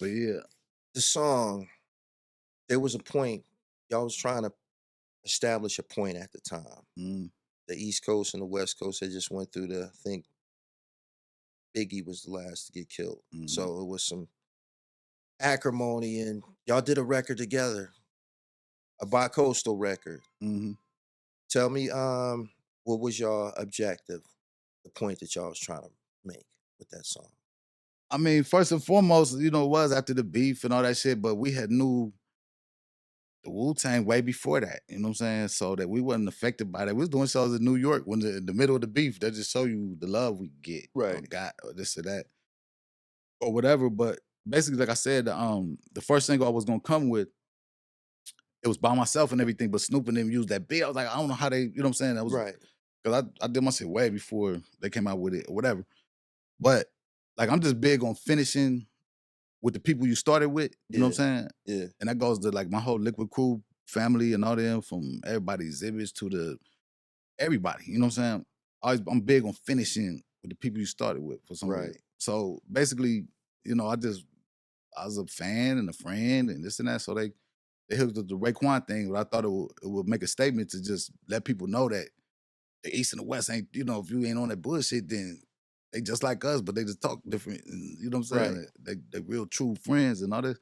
But yeah, the song, there was a point, y'all was trying to establish a point at the time. mm, The East Coast and the West Coast had just went through I think Biggie was the last to get killed. mm. So it was some acrimony and y'all did a record together, a bi-coastal record. Mhm. Tell me, what was your objective, the point that y'all was trying to make with that song? I mean, first and foremost, you know, it was after the beef and all that shit, but we had knew the wu-tang way before that, you know what I'm saying? So that we wasn't affected by that. We was doing shows in New York when in the middle of the beef. That just show you the love we get or Right. got or this or that or whatever. But basically, like I said, the first single I was gonna come with, it was by myself and everything, but Snoop and them used that beat. I was like, I don't know how they, you know what I'm saying? That was Right. because I did my shit way before they came out with it or whatever. But like I'm just big on finishing with the people you started with, you know what I'm saying? Yeah. And that goes to like my whole Liquid Crew family and all them, from everybody exhibits to everybody, you know what I'm saying? I'm big on finishing with the people you started with for some reason. Right. So basically, you know, I was a fan and a friend and this and that. So they hooked up the Raekwon thing, but I thought it would make a statement to just let people know that the East and the West ain't, you know, if you ain't on that bullshit, then they just like us, but they just talk different. And, you know what I'm saying? Right. They real true friends and all this.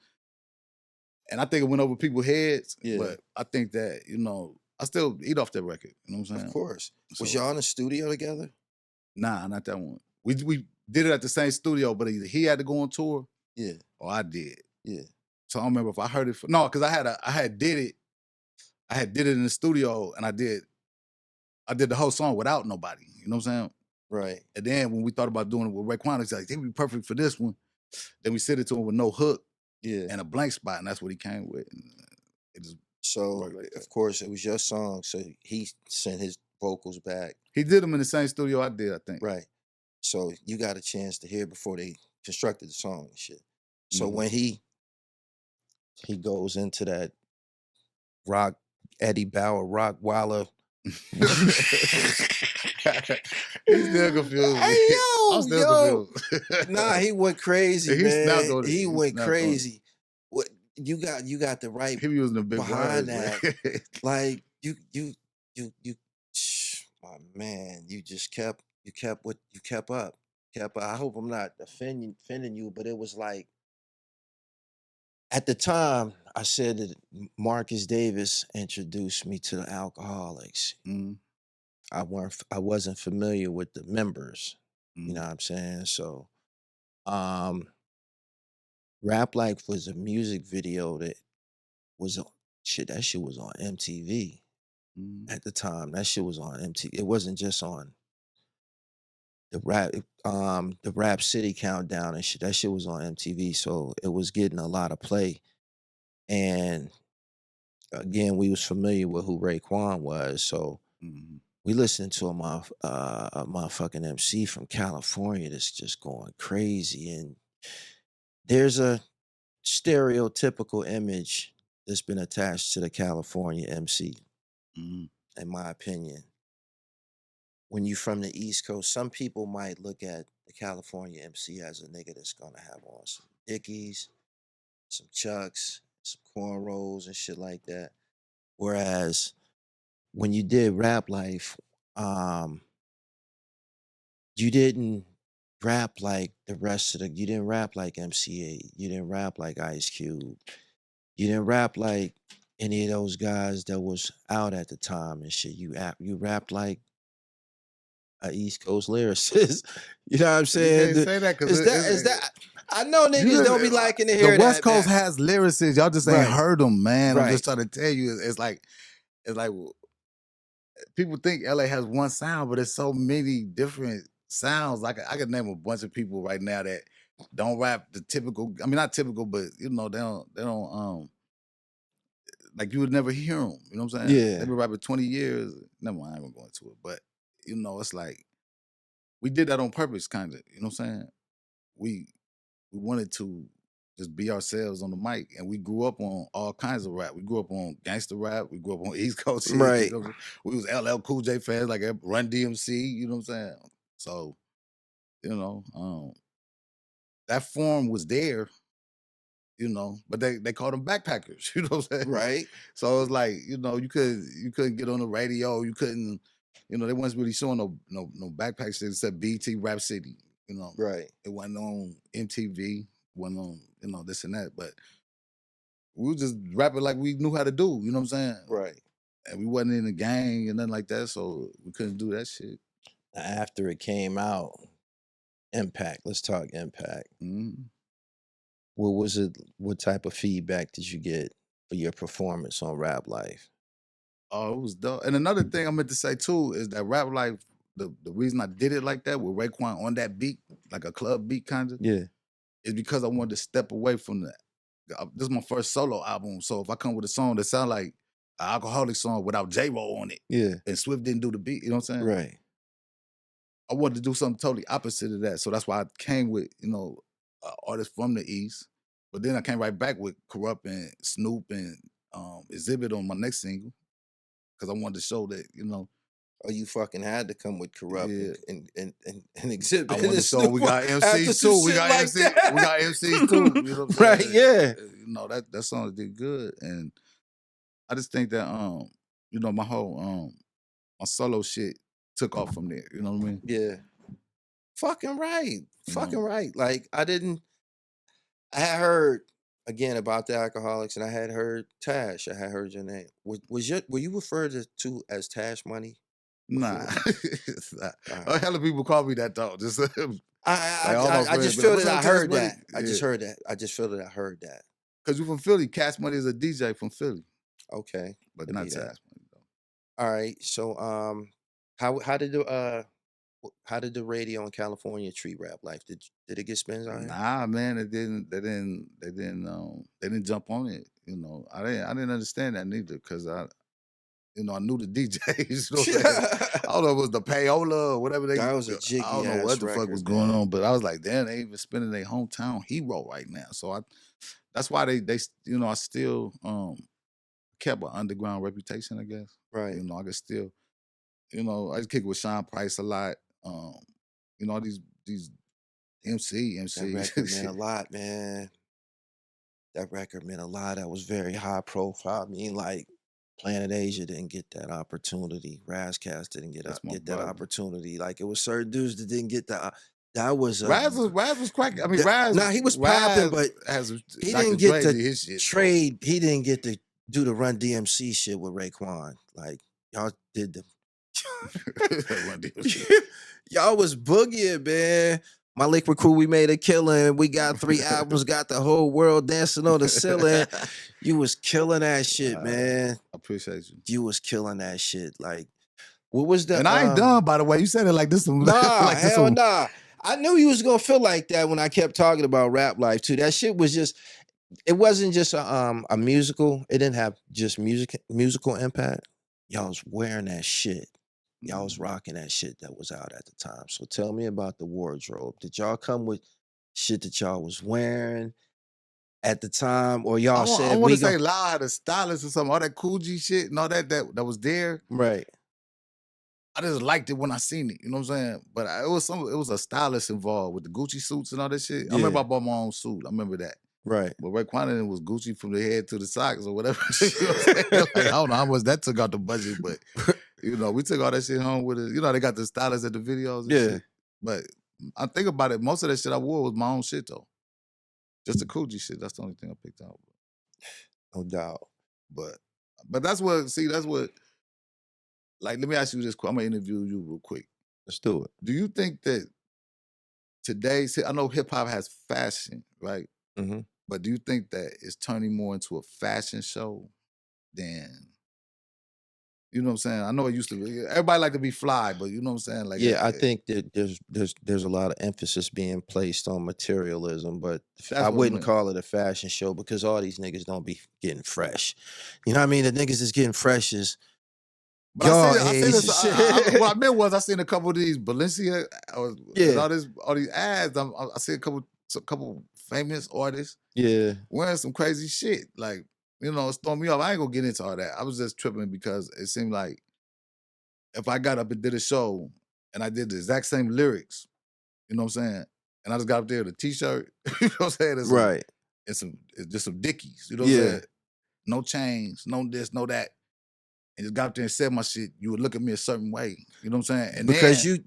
And I think it went over people's heads, Yeah. but I think that, you know, I still eat off that record. You know what I'm Of saying? course. Was So y'all in the studio together? nah, not that one. We did it at the same studio, but either he had to go on tour Yeah. or I did. Yeah. So I don't remember if I heard it. No, because I had did it in the studio, and I did the whole song without nobody. You know what I'm saying? Right. And then when we thought about doing it with Raekwon, he's like, "They'd be perfect for this one." Then we sent it to him with no hook Yeah. and a blank spot, and that's what he came with. And it just So worked like that. of course it was your song. So he sent his vocals back. He did them in the same studio I did, I think. Right. So you got a chance to hear before they constructed the song and shit. So Mhm. when he goes into that rock Eddie Bauer, rock Walla. He's still confused. Hey I'm yo, still yo. confused. Nah, he went crazy, He snapped man. on it. He He went snapped on it. crazy. What you got the right He be using the big behind words, man. that. Like you, my man, you just kept what you kept up. I hope I'm not offending you, but it was like at the time I said that Marcus Davis introduced me to the Alcoholics. Mhm, I wasn't familiar with the members. You know mhm, what I'm saying? So um Rap Life was a music video that was on that shit was on MTV mhm, at the time. That shit was on MTV. It wasn't just on the Rap City Countdown and shit. That shit was on MTV. So it was getting a lot of play. And again, we was familiar with who Raekwon was. So mhm. we listened to a motherfucking MC from California that's just going crazy. And there's a stereotypical image that's been attached to the California MC, Mhm. in my opinion. When you from the East Coast, some people might look at the California MC as a nigga that's gonna have on some Dickies, some Chucks, some cornrows and shit like that. Whereas when you did Rap Life, um, you didn't rap like the rest of you didn't rap like MCA, you didn't rap like Ice Cube, you didn't rap like any of those guys that was out at the time and shit. You rapped like a East Coast lyricist. You know what I'm You saying? can't say that because Is that I know you niggas don't be liking to the hear West that, Coast man. has lyricists. Y'all just ain't Right, heard them, man. I'm right, just trying to tell you. It's like people think LA has one sound, but there's so many different sounds. Like I could name a bunch of people right now that don't rap the typical. I mean, not typical, but you know, they don't like you would never hear them. You know what I'm saying? They've yeah, been rapping 20 years. Never mind, I ain't gonna go into it. But you know, it's like we did that on purpose, kind of. You know what I'm saying? We we wanted to just be ourselves on the mic, and we grew up on all kinds of rap. We grew up on gangster rap. We grew up on East Coast shit. You right. know, what I'm saying? We was LL Cool J fans, like Run DMC. You know what I'm saying? So you know, that form was there. you know, but they called them backpackers, you know what I'm saying? Right. So it was like, you know, you couldn't get on the radio, you couldn't, you know, they wasn't really showing no backpack shit except BT Rap City, you know. Right. It wasn't on MTV, wasn't on, you know, this and that, but we was just rapping like we knew how to do, you know what I'm saying? Right. And we wasn't in a gang and nothing like that, so we couldn't do that shit. After it came out, Impact. Let's talk Impact. Mhm. What was it? What type of feedback did you get for your performance on Rap Life? Oh, it was dope. And another thing I meant to say too is that Rap Life, the reason I did it like that with Raekwon on that beat, like a club beat kind of, Yeah. is because I wanted to step away from that. This is my first solo album, so if I come with a song that sound like an alcoholic song without J-Ro on it, Yeah. and Swift didn't do the beat, you know what I'm saying? Right. I wanted to do something totally opposite of that, so that's why I came with, you know, artists from the East. But then I came right back with Corrupt and Snoop and Exhibit on my next single, because I wanted to show that, you know, Oh, you fucking had to come with Corrupt yeah. and Exhibit. I wanted to and show Snoop we got after MCs some too. We shit got like MCs. that. We got MCs too. You know what I'm Right, saying? yeah. You know, that song did good. And I just think that you know, my whole my solo shit took off from there. You know what I mean? Yeah. Fucking right. Fucking right. Like I had heard again about the alcoholics, and I had heard Tash. I had heard your name. Were you referred to as Tash Money? Nah. All A right. hell of people call me that though. Just like I all my friends just be like, feel "What's that up, I Tash heard Money?" that. I just heard that. I just feel that I heard that. Because you from Philly. Cash Money is a DJ from Philly, Okay. but Could not be Tash that. Money though. All right. So how did the radio in California treat Rap Life? Did it get spins on here? Nah, man, they didn't jump on it. You know, I didn't understand that neither, because you know, I knew the DJs. You know what I'm saying? I don't know if it was the payola or whatever That was a I jiggy don't know ass what the fuck was record, going man. on, but I was like, damn, they even spinning their hometown hero right now. So that's why they you know, I still kept an underground reputation, I guess. Right. You know, I could still, you know, I just kick with Sean Price a lot. You know, all these That record meant a shit. lot, man. That record meant a lot. That was very high profile. I mean, like Planet Asia didn't get that opportunity. Razcast didn't That's my get that brother. opportunity. Like it was certain dudes that didn't get that. That was Raz was cracking. I mean, Raz. Nah, he was popping, Raz but has he Dr. didn't get Dre the did his shit. trade. He didn't get to do the Run DMC shit with Raekwon. Like y'all did the Run DMC. y'all was boogieing, man. My Liquid Crew, we made a killing. We got 3 albums, got the whole world dancing on the ceiling. You was killing that shit, man. I appreciate you. You was killing that shit. Like, what was the And I ain't done, by the way. You said it like this. Nah, like this hell nah. I knew you was gonna feel like that when I kept talking about Rap Life too. That shit was just, it wasn't just a musical. It didn't have just musical impact. Y'all was wearing that shit. Y'all was rocking that shit that was out at the time. So tell me about the wardrobe. Did y'all come with shit that y'all was wearing at the time, or y'all said I want we to say loud, the stylist or something, all that Cool G shit and all that was there. right? I just liked it when I seen it. You know what I'm saying? But it was a stylist involved with the Gucci suits and all that shit. I remember I bought my own suit. I remember that. Right. But Raekwon was Gucci from the head to the socks or whatever. You know what I'm saying? Like, I don't know how much that took out the budget, but you know, we took all that shit home with us. You know, they got the stylists at the videos and shit. But I think about it, most of that shit I wore was my own shit though. Just the Coogee shit. That's the only thing I picked out. No doubt. But that's what, like, let me ask you this quick. I'm gonna interview you real quick. Let's do it. Do you think that today, I know hip hop has fashion, right? Mm-hmm. But do you think that it's turning more into a fashion show than, you know what I'm saying? I know it used to be, everybody like to be fly, but you know what I'm saying? Like, Yeah, I think that there's a lot of emphasis being placed on materialism, but I wouldn't call it a fashion show because all these niggas don't be getting fresh. You know what I mean? The niggas is getting fresh is but I see this. What I meant was I seen a couple of these Balenciaga, and all these ads. I see a couple famous artists, wearing some crazy shit. Like, you know, it's throwing me off. I ain't gonna get into all that. I was just tripping because it seemed like if I got up and did a show and I did the exact same lyrics, you know what I'm saying, and I just got up there with a t-shirt, you know what I'm saying, it's just some Dickies. You know what I'm Yeah. saying? No chains, no this, no that. And just got up there and said my shit, you would look at me a certain way. You know what I'm saying? And Because then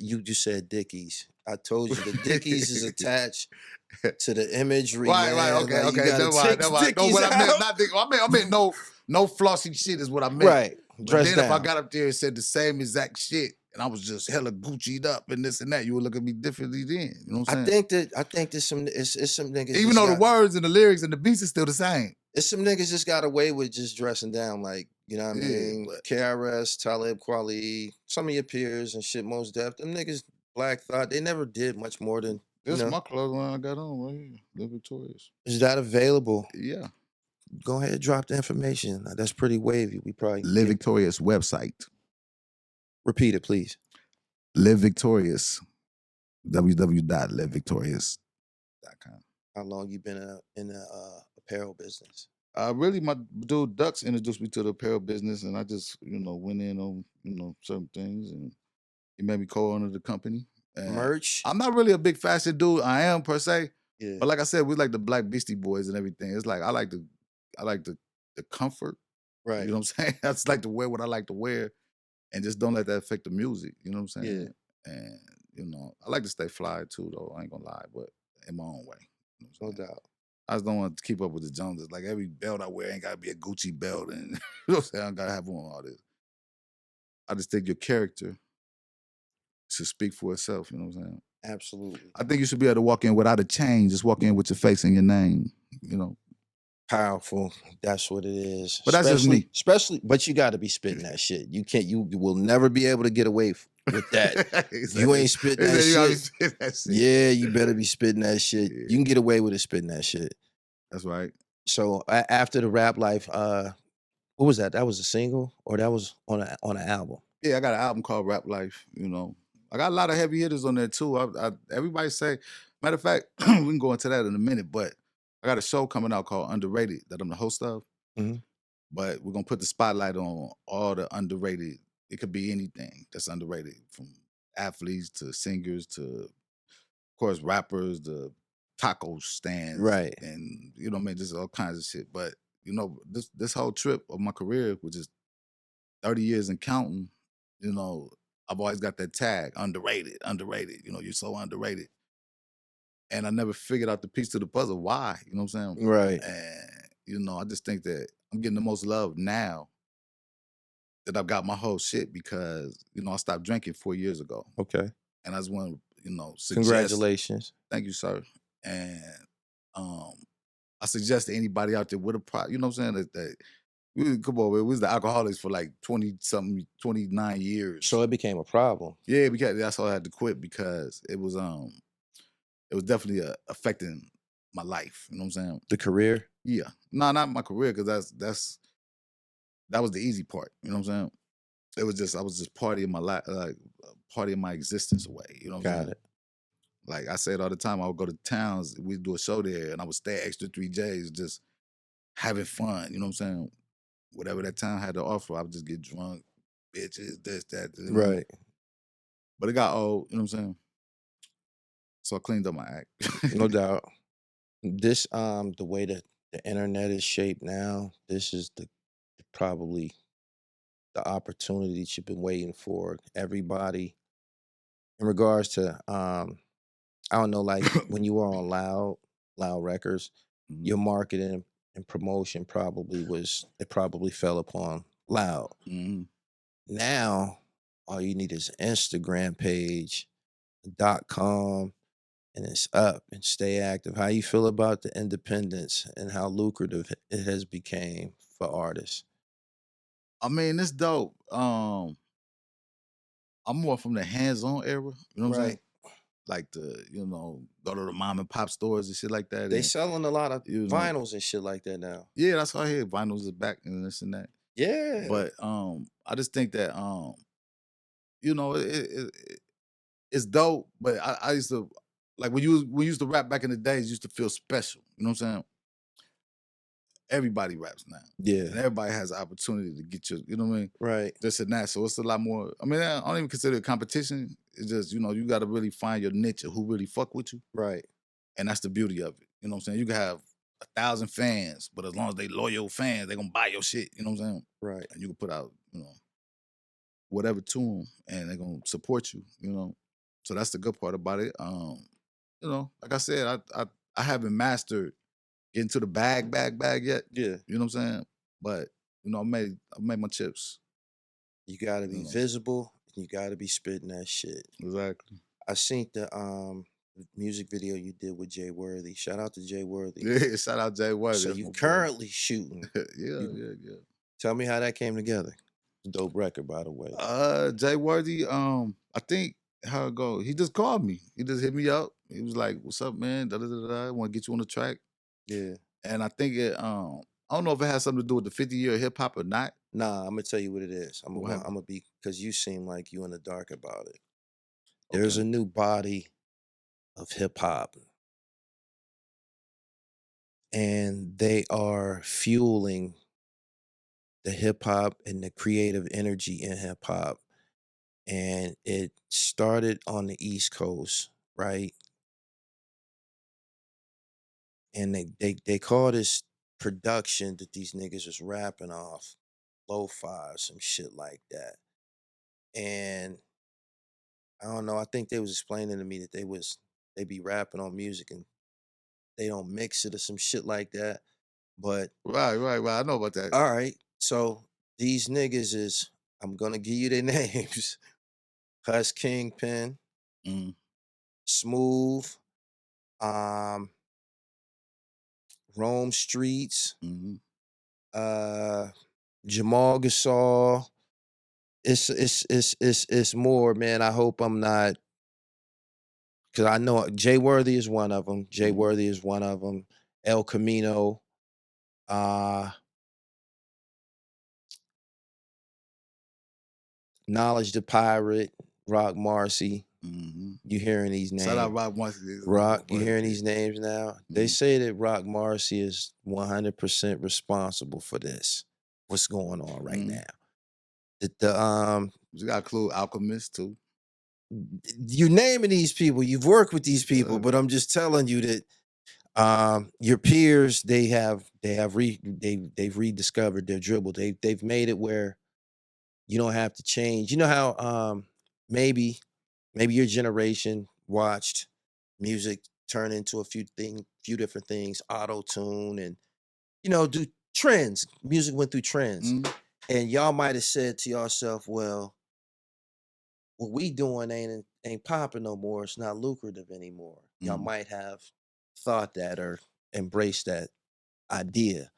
you just said Dickies. I told you the Dickies is attached to the imagery, right, man. okay, Like you okay. gotta Never mind, take never the mind. No, Dickies what I meant, out. not Dick. I meant no flossy shit is what I meant. Right. But Dress then if I down. got up there and said the same exact shit, and I was just hella Gucci'd up and this and that, you would look at me differently then. You know what I'm saying? I think there's some it's some niggas Even just though the got words and the lyrics and the beats is still the same. it's some niggas just got away with just dressing down, like, you know what I Yeah, mean? but KRS, Talib Kweli, some of your peers and shit, Most Def. Them niggas, Black Thought, they never did much more than, you this is know. my clothes line I got on right here. Live Victorious. Is that available? Yeah. Go ahead, drop the information. That's pretty wavy. We probably Live Victorious website. repeat it, please. Live Victorious. www.livevictorious.com. How long you been in the apparel business? Really, my dude Dux introduced me to the apparel business, and I just, went in on, certain things, and he made me co-owner of the company. And Merch? I'm not really a big fashion dude. I am per se, Yeah. but like I said, we like the Black Beastie Boys and everything. It's like I like the comfort. Right. You know what I'm saying? I just like to wear what I like to wear, and just don't let that affect the music. You know what I'm saying? And I like to stay fly too, though. I ain't gonna lie, but in my own way. You know what I'm No saying? doubt. I just don't want to keep up with the Joneses. Like every belt I wear ain't gotta be a Gucci belt, and you know what I'm saying? I don't gotta have on all this. I just think your character should speak for itself. You know what I'm saying? Absolutely. I think you should be able to walk in without a chain. Just walk in with your face and your name. Powerful. That's what it is. But that's just me. But you got to be spitting that shit. You can't. You will never be able to get away with that. You ain't spitting that shit. Yeah, you better be spitting that shit. Yeah. You can get away with it spitting that shit. That's right. So after the Rap Life, what was that? That was a single, or that was on an album? Yeah, I got an album called Rap Life. I got a lot of heavy hitters on there too. Everybody say, matter of fact, we can go into that in a minute, but I got a show coming out called Underrated that I'm the host of. But we're gonna put the spotlight on all the underrated. It could be anything that's underrated, from athletes to singers to, of course, rappers, the taco stands, Right. and just all kinds of shit. But this whole trip of my career, which is 30 years and counting, I've always got that tag, underrated. You're so underrated. And I never figured out the piece to the puzzle. Why? You know what I'm saying? Right. And, I just think that I'm getting the most love now that I've got my whole shit because, I stopped drinking 4 years ago. Okay. And I just want to, suggest. Congratulations. Thank you, sir. And I suggest to anybody out there with a problem, you know what I'm saying, that come on, man. We was the alcoholics for like 20-something, 29 years. So it became a problem. Yeah, because that's why I had to quit, because it was definitely affecting my life. You know what I'm saying? The career? Yeah. No, not my career, because that was the easy part. You know what I'm saying? It was just I was just partying my life, like partying my existence away. You know what I'm saying? Got it. Like I said all the time, I would go to towns, we'd do a show there, and I would stay extra 3 days just having fun. You know what I'm saying? Whatever that town had to offer, I would just get drunk, bitches, this, that. Right. But it got old, you know what I'm saying? So I cleaned up my act. No doubt. This the way that the internet is shaped now, this is probably the opportunity that you've been waiting for. Everybody, in regards to I don't know, like when you were on Loud Records, your marketing and promotion probably fell upon Loud. Now all you need is an Instagram page, .com, and it's up, and stay active. How you feel about the independence and how lucrative it has became for artists? I mean, it's dope. I'm more from the hands-on era. You know what I'm saying? Like go to the mom and pop stores and shit like that. They and, selling a lot of vinyls and shit like that now. Yeah, that's what I hear. Vinyls is back and this and that. Yeah. But I just think that it's dope. But I used to, like, when we used to rap back in the days, used to feel special. You know what I'm saying? Everybody raps now. Yeah. And everybody has an opportunity to get you know what I mean? Right. This and that. So it's a lot more. I mean, I don't even consider it competition. It's just, you got to really find your niche of who really fuck with you. Right. And that's the beauty of it. You know what I'm saying? You can have 1,000 fans, but as long as they loyal fans, they gonna buy your shit. You know what I'm saying? Right. And you can put out, whatever to them, and they're gonna support you. So that's the good part about it. Like I said, I haven't mastered getting to the bag yet. Yeah. You know what I'm saying? But I made my chips. You gotta be You know. visible. And you gotta be spitting that shit. Exactly. I seen the music video you did with Jay Worthy. Shout out to Jay Worthy. Yeah, shout out Jay Worthy. So That's you my boy. currently shooting. Yeah. Tell me how that came together. Dope record, by the way. Jay Worthy, I think how it go. He just called me. He just hit me up. He was like, "What's up, man? Da da da da. I want to get you on the track." Yeah. And I think I don't know if it has something to do with the 50-year hip hop or not. Nah, I'm gonna tell you what it is. I'm What gonna happened? be because you seem like you in the dark about it. There's Okay. a new body of hip hop, and they are fueling the hip hop and the creative energy in hip hop. And it started on the East Coast, right? And they call this production that these niggas is rapping off lo-fi or some shit like that. And I don't know, I think they was explaining to me that they be rapping on music and they don't mix it or some shit like that. But Right. I know about that. all right, so these niggas is, I'm gonna give you their names. Huss Kingpin, Mm, Smooth, um, Rome Streets, mhm. uh Jamal Gasol. It's more, man. I hope I'm not, because I know Jay Worthy is one of them. Jay Mhm. Worthy is one of them. El Camino, uh, Knowledge the Pirate, Rock Marcy. Mhm. You hearing these Shout out names? Rock Marcy. Rock, you hearing these names now? They Mhm. say that Rock Marcy is 100% responsible for this. What's going on right Mhm. now? The You got Clue Alchemist too. you naming these people, you've worked with these people, but I'm just telling you that your peers, they've rediscovered their dribble. They've made it where you don't have to change. You know how maybe your generation watched music turn into a few different things, auto tune, and do trends. Music went through trends, Mhm. and y'all might have said to yourself, "Well, what we doing ain't popping no more. It's not lucrative anymore." Y'all Mhm. might have thought that or embraced that idea,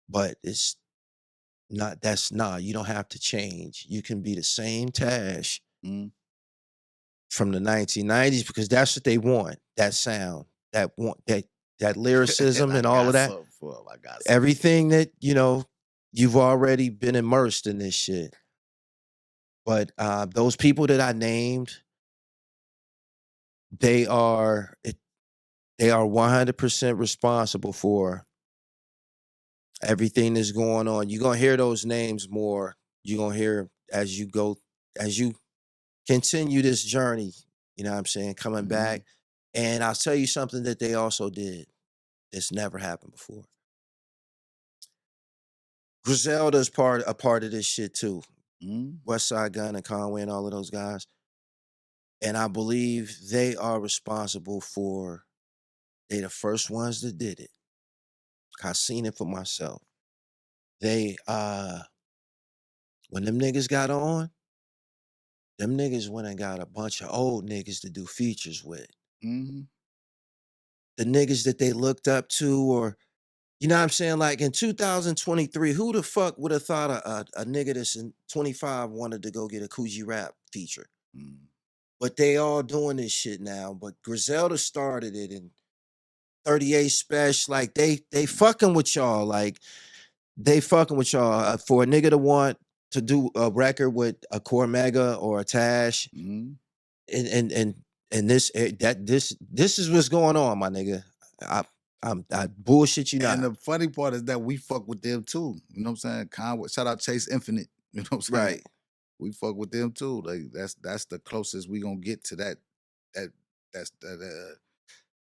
but it's not. That's not. You don't have to change. You can be the same Tash Mhm. from the 1990s because that's what they want. That sound, that lyricism I and all got of that. something for him. I got something. Everything that you've already been immersed in this shit. But those people that I named, they are they are 100% responsible for everything that's going on. You're gonna hear those names more. You're gonna hear as you continue this journey, you know what I'm saying, coming Mhm. back. And I'll tell you something that they also did that's never happened before. Griselda's a part of this shit too. Mhm. West Side Gun and Conway and all of those guys. And I believe they are responsible for, they the first ones that did it. I seen it for myself. They when them niggas got on, them niggas went and got a bunch of old niggas to do features with. Mhm. The niggas that they looked up to, or you know what I'm saying? Like in 2023, who the fuck would have thought a nigga that's in 25 wanted to go get a Coogee Rap feature? Mhm. But they all doing this shit now. But Griselda started it, and 38 Special, like they fucking with y'all. Like they fucking with y'all. For a nigga to want to do a record with a Cormega or a Tash, Mhm. and and this is what's going on, my nigga. I I bullshit you And not. the funny part is that we fuck with them too. You know what I'm saying? Conway, shout out Chase Infinite. You know what I'm saying? Right. We fuck with them too. Like that's the closest we gonna get to that. That's that.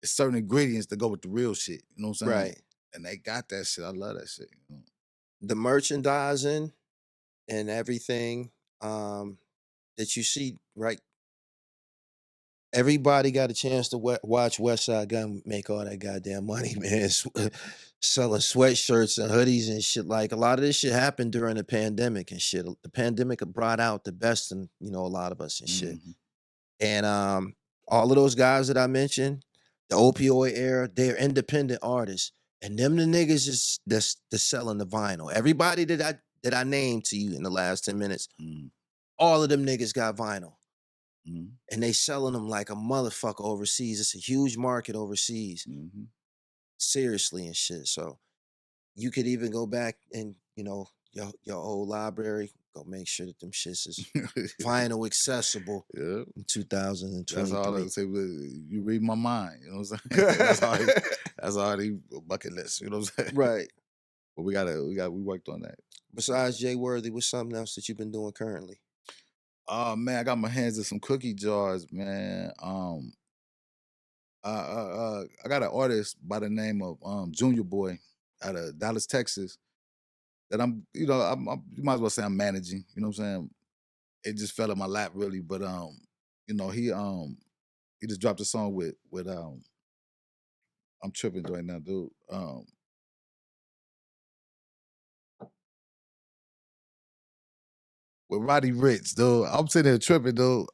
it's certain ingredients that go with the real shit. You know what I'm saying? Right. And they got that shit. I love that shit. You know? The merchandising and everything that you see, right? Everybody got a chance to watch West Side Gun make all that goddamn money, man. Selling sweatshirts and hoodies and shit. Like, a lot of this shit happened during the pandemic and shit. The pandemic brought out the best in, you know, a lot of us and shit. And all of those guys that I mentioned, the opioid era, they're independent artists. And them the niggas that's selling the vinyl. Everybody that I named to you in the last 10 minutes, all of them niggas got vinyl. And they selling them like a motherfucker overseas. It's a huge market overseas. Seriously and shit. So you could even go back and, you know, your old library, go make sure that them shits is vinyl accessible in 2023. That's all I say. You read my mind. You know what I'm saying? that's all the bucket list. You know what I'm saying? Right. But we worked on that. Besides Jay Worthy, what's something else that you've been doing currently? Oh man, I got my hands in some cookie jars, man. I got an artist by the name of Junior Boy out of Dallas, Texas. That I'm you might as well say I'm managing. You know what I'm saying? It just fell in my lap really, but you know, he just dropped a song with I'm tripping right now, dude. With Roddy Ricch, dude. I'm sitting there tripping, dude.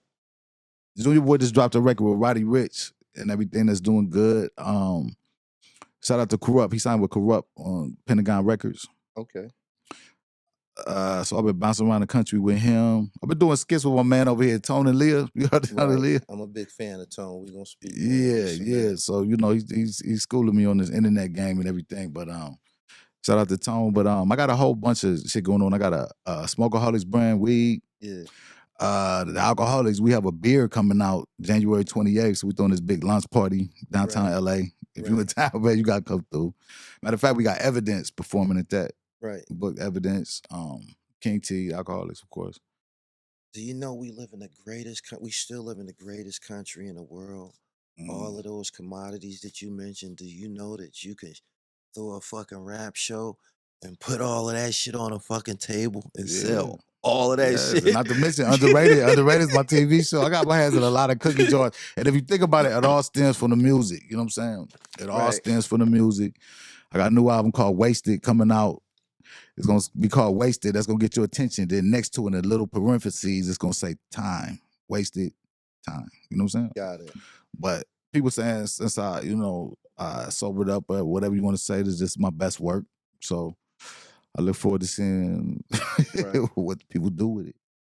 Junior Boy just dropped a record with Roddy Ricch and everything that's doing good. Shout out to Corrupt. He signed with Corrupt on Pentagon Records. Okay. So I've been bouncing around the country with him. I've been doing skits with my man over here, Tone and Leah. You heard Tone and Leah? I'm a big fan of Tone. We're gonna speak. Yeah. So, you know, he's schooling me on this internet game and everything. But shout out to Tone. But I got a whole bunch of shit going on. I got a Smokeaholics brand weed. Yeah. The Alcoholics, we have a beer coming out January 28th. So we're throwing this big launch party downtown LA. If you're in town, man, you gotta come through. Matter of fact, we got Evidence performing at that. Right. Book Evidence, King T, Alcoholics, of course. Do you know we still live in the greatest country in the world? All of those commodities that you mentioned, do you know that you can throw a fucking rap show and put all of that shit on a fucking table and sell all of that shit? Not to mention Underrated. Underrated is my TV show. I got my hands in a lot of cookie jars. And if you think about it, it all stems from the music. You know what I'm saying? It all stems from the music. I got a new album called Wasted coming out. It's going to be called Wasted. That's going to get your attention. Then next to it, in a little parentheses, it's going to say time. Wasted time. You know what I'm saying? Got it. But people saying since I, sobered up or whatever you want to say, this is just my best work. So I look forward to seeing what people do with it.